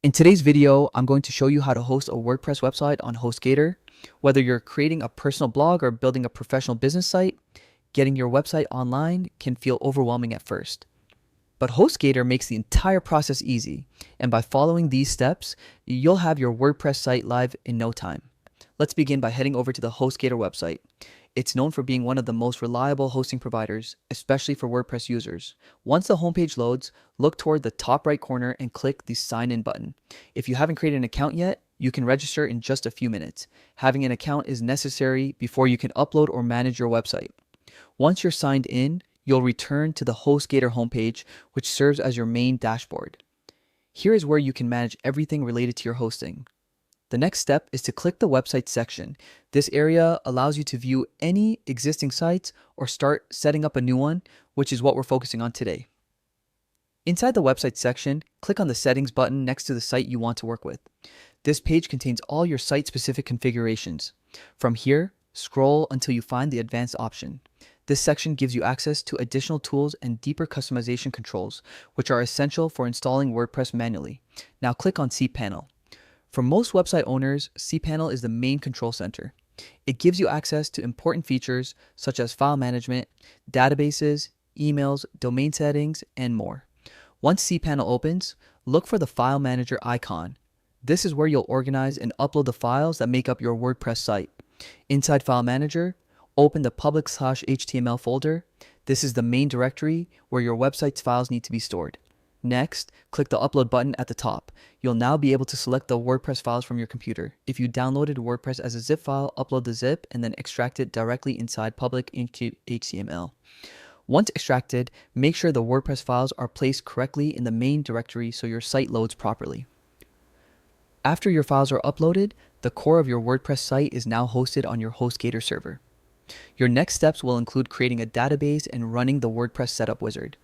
In today's video, I'm going to show you how to host a WordPress website on Hostgator. Whether you're creating a personal blog or building a professional business site, getting your website online can feel overwhelming at first. But Hostgator makes the entire process easy, and by following these steps, you'll have your WordPress site live in no time. Let's begin by heading over to the Hostgator website. It's known for being one of the most reliable hosting providers, especially for WordPress users. Once the homepage loads, look toward the top right corner and click the Sign In button. If you haven't created an account yet, you can register in just a few minutes. Having an account is necessary before you can upload or manage your website. Once you're signed in, you'll return to the Hostgator homepage, which serves as your main dashboard. Here is where you can manage everything related to your hosting. The next step is to click the website section. This area allows you to view any existing sites or start setting up a new one, which is what we're focusing on today. Inside the website section, click on the settings button next to the site you want to work with. This page contains all your site-specific configurations. From here, scroll until you find the advanced option. This section gives you access to additional tools and deeper customization controls, which are essential for installing WordPress manually. Now click on cPanel. For most website owners, cPanel is the main control center. It gives you access to important features such as file management, databases, emails, domain settings, and more. Once cPanel opens, look for the File Manager icon. This is where you'll organize and upload the files that make up your WordPress site. Inside File Manager, open the public/HTML folder. This is the main directory where your website's files need to be stored. Next, click the Upload button at the top. You'll now be able to select the WordPress files from your computer. If you downloaded WordPress as a zip file, upload the zip and then extract it directly inside public into HTML. Once extracted, make sure the WordPress files are placed correctly in the main directory so your site loads properly. After your files are uploaded, the core of your WordPress site is now hosted on your Hostgator server. Your next steps will include creating a database and running the WordPress setup wizard.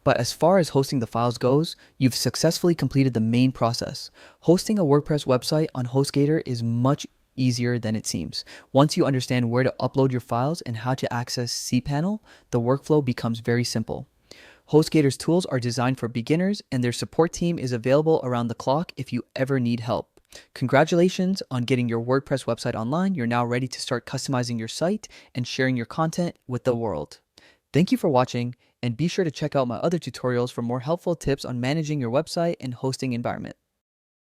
But as far as hosting the files goes, you've successfully completed the main process. Hosting a WordPress website on Hostgator is much easier than it seems. Once you understand where to upload your files and how to access cPanel, the workflow becomes very simple. Hostgator's tools are designed for beginners, and their support team is available around the clock if you ever need help. Congratulations on getting your WordPress website online. You're now ready to start customizing your site and sharing your content with the world. Thank you for watching, and be sure to check out my other tutorials for more helpful tips on managing your website and hosting environment.